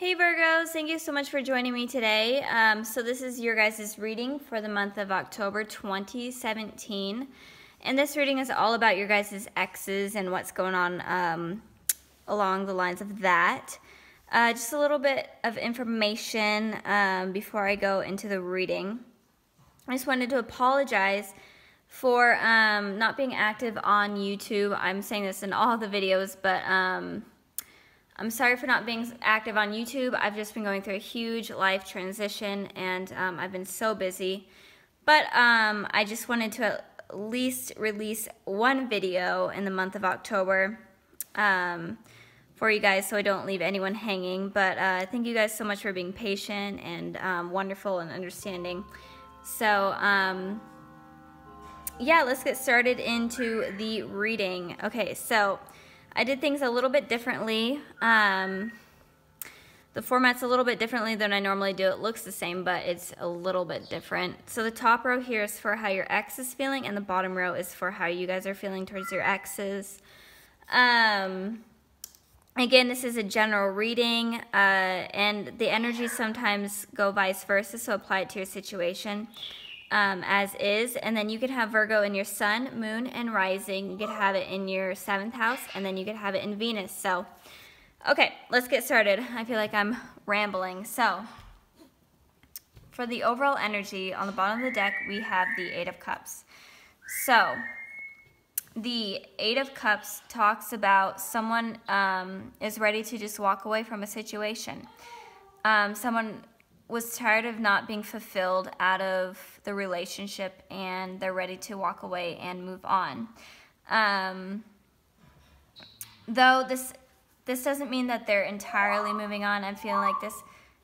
Hey Virgos, thank you so much for joining me today. So this is your guys' reading for the month of October 2017. And this reading is all about your guys' exes and what's going on along the lines of that. Just a little bit of information before I go into the reading. I just wanted to apologize for not being active on YouTube. I'm saying this in all the videos, but I'm sorry for not being active on YouTube. I've just been going through a huge life transition, and I've been so busy. But I just wanted to at least release one video in the month of October for you guys so I don't leave anyone hanging. But thank you guys so much for being patient and wonderful and understanding. So, yeah, let's get started into the reading. Okay, so I did things a little bit differently. The format's a little bit differently than I normally do. It looks the same, but it's a little bit different. So the top row here is for how your ex is feeling, and the bottom row is for how you guys are feeling towards your exes. Again, this is a general reading, and the energies sometimes go vice versa, so apply it to your situation. As is, and then you could have Virgo in your sun, moon, and rising. You could have it in your 7th house, and then you could have it in Venus. So, okay, let's get started. I feel like I'm rambling. So, for the overall energy, on the bottom of the deck, we have the 8 of Cups. So, the 8 of Cups talks about someone is ready to just walk away from a situation. Someone was tired of not being fulfilled out of the relationship, and they're ready to walk away and move on. Though this doesn't mean that they're entirely moving on. I'm feeling like this,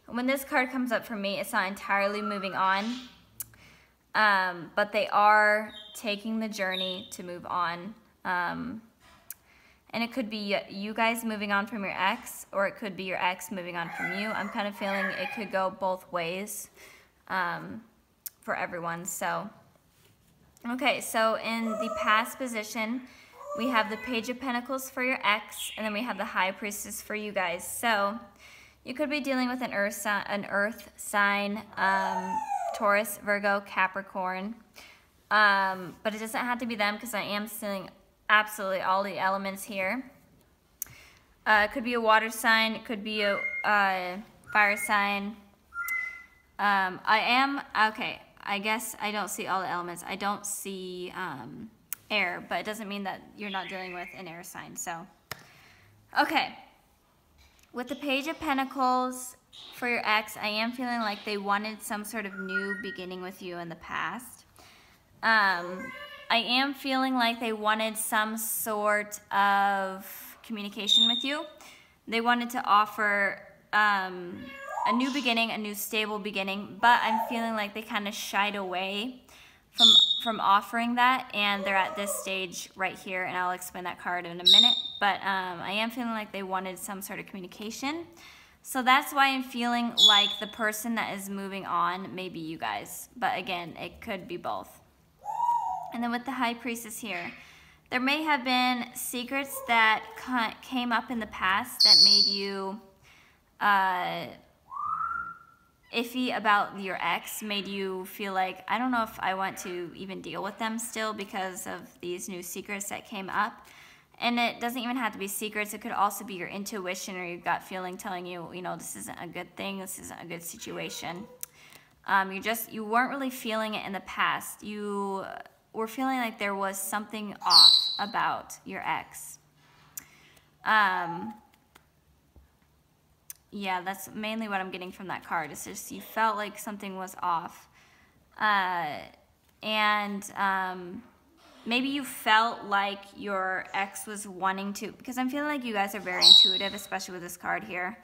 when this card comes up for me, it's not entirely moving on, but they are taking the journey to move on. And it could be you guys moving on from your ex, or it could be your ex moving on from you. I'm kind of feeling it could go both ways for everyone. So, okay, so in the past position, we have the Page of Pentacles for your ex, and then we have the High Priestess for you guys. So, you could be dealing with an earth sign, Taurus, Virgo, Capricorn. But it doesn't have to be them, because I am seeing absolutely all the elements here. It could be a water sign. It could be a fire sign. Okay, I guess I don't see all the elements. I don't see air, but it doesn't mean that you're not dealing with an air sign. So, okay. With the Page of Pentacles for your ex, I am feeling like they wanted some sort of new beginning with you in the past. I am feeling like they wanted some sort of communication with you. They wanted to offer a new beginning, a new stable beginning, but I'm feeling like they kind of shied away from offering that, and they're at this stage right here, and I'll explain that card in a minute. But I am feeling like they wanted some sort of communication. So that's why I'm feeling like the person that is moving on may be you guys. But again, it could be both. And then with the High Priestess here, there may have been secrets that came up in the past that made you iffy about your ex, made you feel like, I don't know if I want to even deal with them still because of these new secrets that came up. And it doesn't even have to be secrets. It could also be your intuition or your gut feeling telling you, you know, this isn't a good thing, this isn't a good situation. You weren't really feeling it in the past. You were feeling like there was something off about your ex. Yeah, that's mainly what I'm getting from that card. It's just you felt like something was off. Maybe you felt like your ex was wanting to, because I'm feeling like you guys are very intuitive, especially with this card here.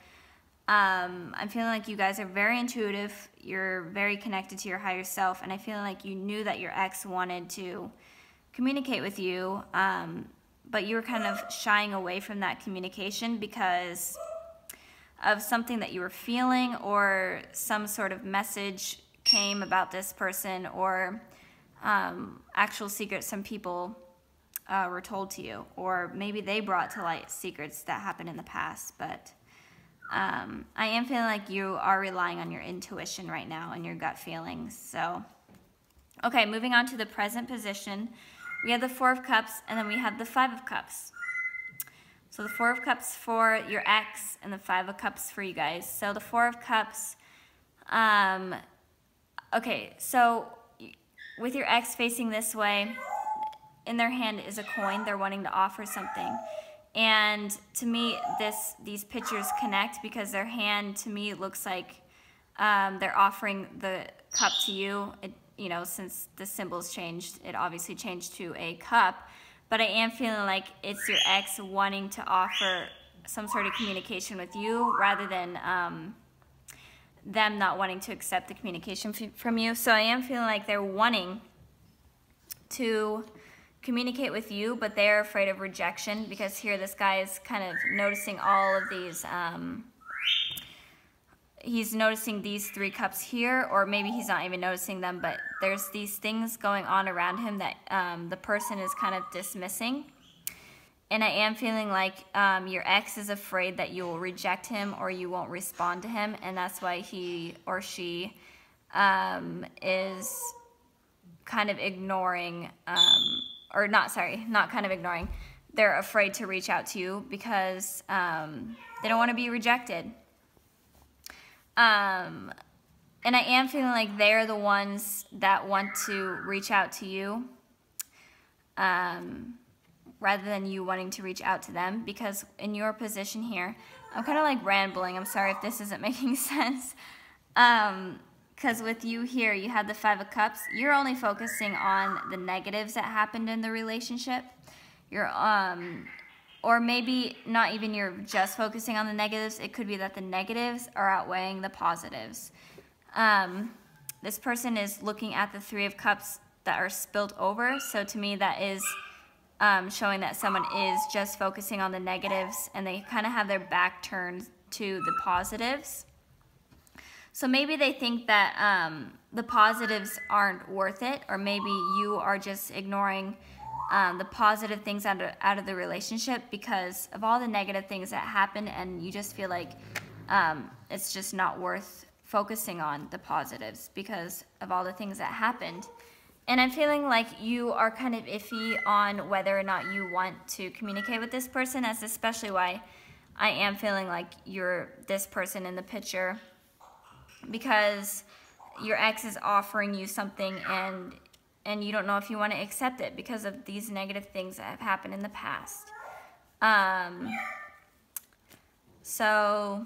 I'm feeling like you guys are very intuitive. You're very connected to your higher self, and I feel like you knew that your ex wanted to communicate with you, but you were kind of shying away from that communication because of something that you were feeling, or some sort of message came about this person, or actual secrets some people were told to you, or maybe they brought to light secrets that happened in the past. But I am feeling like you are relying on your intuition right now and your gut feelings. So, okay, moving on to the present position. We have the Four of Cups, and then we have the Five of Cups. So the Four of Cups for your ex, and the Five of Cups for you guys. So the Four of Cups, okay, so with your ex facing this way, in their hand is a coin. They're wanting to offer something. And to me, these pictures connect because their hand, to me, looks like they're offering the cup to you. You know, since the symbols changed, it obviously changed to a cup. But I am feeling like it's your ex wanting to offer some sort of communication with you rather than them not wanting to accept the communication from you. So I am feeling like they're wanting to communicate with you, but they're afraid of rejection because here this guy is kind of noticing all of these, he's noticing these three cups here, or maybe he's not even noticing them, but there's these things going on around him that the person is kind of dismissing. And I am feeling like your ex is afraid that you will reject him or you won't respond to him, and that's why he or she is kind of ignoring, or not kind of ignoring. They're afraid to reach out to you because they don't want to be rejected. And I am feeling like they're the ones that want to reach out to you rather than you wanting to reach out to them, because in your position here, I'm kind of like rambling. I'm sorry if this isn't making sense. Because with you here, you have the Five of Cups. You're only focusing on the negatives that happened in the relationship. You're, or maybe not even you're just focusing on the negatives. It could be that the negatives are outweighing the positives. This person is looking at the Three of Cups that are spilled over. So to me, that is showing that someone is just focusing on the negatives and they kind of have their back turned to the positives. So maybe they think that the positives aren't worth it, or maybe you are just ignoring the positive things out of the relationship because of all the negative things that happen, and you just feel like it's just not worth focusing on the positives because of all the things that happened. And I'm feeling like you are kind of iffy on whether or not you want to communicate with this person. That's especially why I am feeling like you're this person in the picture, because your ex is offering you something and you don't know if you want to accept it because of these negative things that have happened in the past. So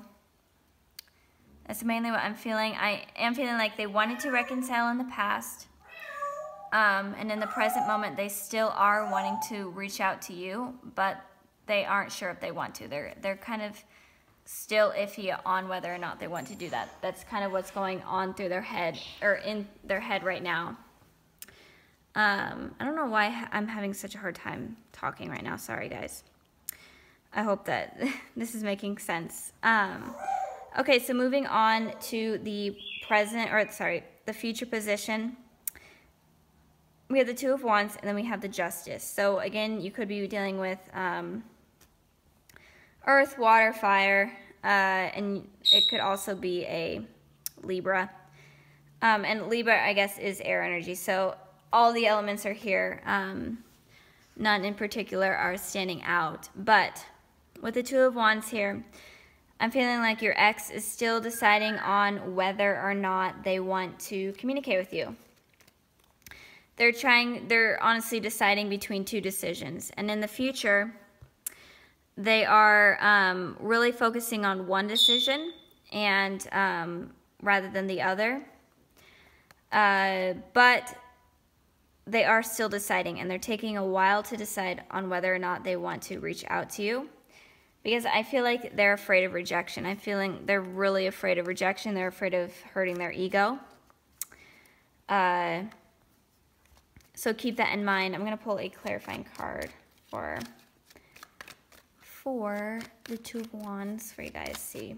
that's mainly what I'm feeling. I am feeling like they wanted to reconcile in the past. And in the present moment, they still are wanting to reach out to you, but they aren't sure if they want to. They're kind of still iffy on whether or not they want to do that. That's kind of what's going on through their head, or in their head right now. I don't know why I'm having such a hard time talking right now. Sorry, guys. I hope that this is making sense. Okay, so moving on to the present, or sorry, the future position. We have the Two of Wands, and then we have the Justice. So again, you could be dealing with earth, water, fire, and it could also be a Libra. And Libra, I guess, is air energy. So all the elements are here. None in particular are standing out. But with the Two of Wands here, I'm feeling like your ex is still deciding on whether or not they want to communicate with you. They're honestly deciding between two decisions. And in the future, they are really focusing on one decision and rather than the other. But they are still deciding, and they're taking a while to decide on whether or not they want to reach out to you. Because I feel like they're afraid of rejection. I'm feeling they're really afraid of rejection. They're afraid of hurting their ego. So keep that in mind. I'm going to pull a clarifying card for the Two of Wands for you guys to see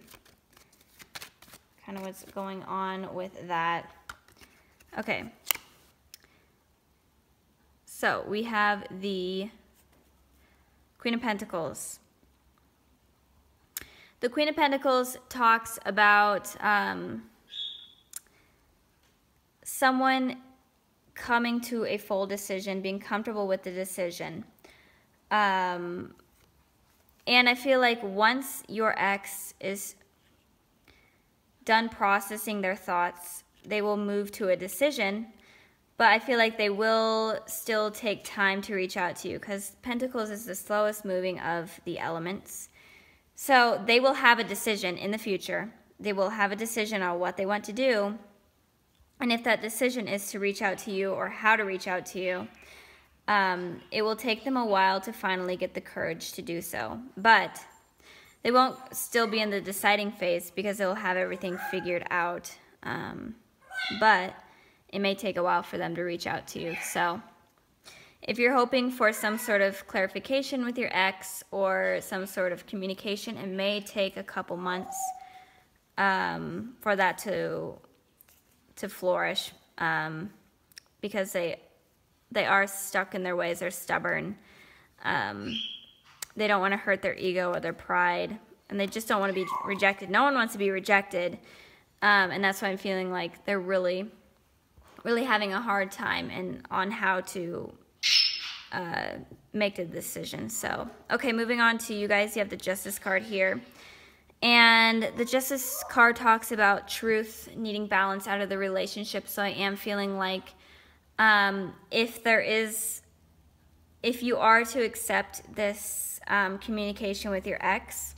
kind of what's going on with that. Okay. So we have the Queen of Pentacles. The Queen of Pentacles talks about someone coming to a full decision, being comfortable with the decision. And I feel like once your ex is done processing their thoughts, they will move to a decision. But I feel like they will still take time to reach out to you, because Pentacles is the slowest moving of the elements. So they will have a decision in the future. They will have a decision on what they want to do. And if that decision is to reach out to you or how to reach out to you, it will take them a while to finally get the courage to do so. But they won't still be in the deciding phase, because they'll have everything figured out. But it may take a while for them to reach out to you. So if you're hoping for some sort of clarification with your ex or some sort of communication, it may take a couple months for that to flourish, because they are stuck in their ways. They're stubborn. They don't want to hurt their ego or their pride, and they just don't want to be rejected. No one wants to be rejected, and that's why I'm feeling like they're really having a hard time on how to make the decision. So, okay, moving on to you guys. You have the Justice card here. And the Justice card talks about truth, needing balance out of the relationship. So I am feeling like if you are to accept this communication with your ex,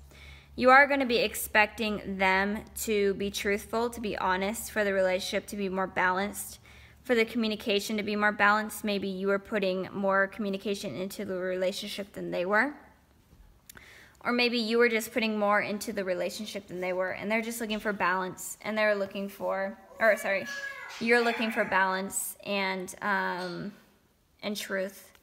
you are going to be expecting them to be truthful, to be honest, for the relationship to be more balanced, for the communication to be more balanced. Maybe you were putting more communication into the relationship than they were. Or maybe you were just putting more into the relationship than they were, and they're just looking for balance, and they're looking for, or sorry, you're looking for balance and truth.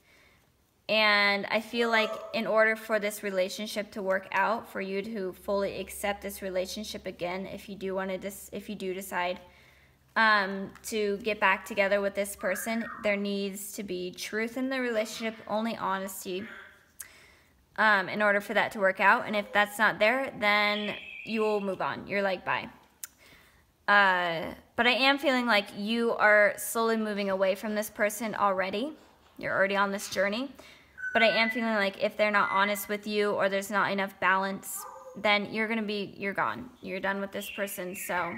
And I feel like in order for this relationship to work out, for you to fully accept this relationship again, if you do decide to get back together with this person, there needs to be truth in the relationship, only honesty. In order for that to work out. And if that's not there, then you will move on. You're like, bye. But I am feeling like you are slowly moving away from this person already. You're already on this journey. But I am feeling like if they're not honest with you, or there's not enough balance, then you're gone. You're done with this person. So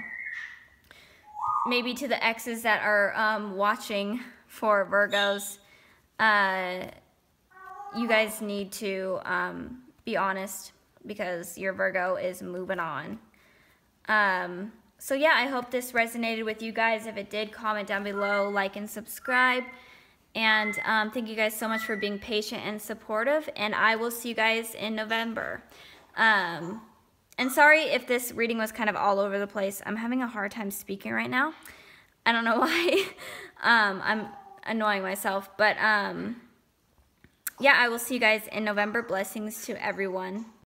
maybe to the exes that are watching for Virgos, you guys need to be honest, because your Virgo is moving on. So yeah, I hope this resonated with you guys. If it did, comment down below, like and subscribe. And thank you guys so much for being patient and supportive. And I will see you guys in November. And sorry if this reading was kind of all over the place. I'm having a hard time speaking right now. I don't know why. I'm annoying myself. But yeah, I will see you guys in November. Blessings to everyone.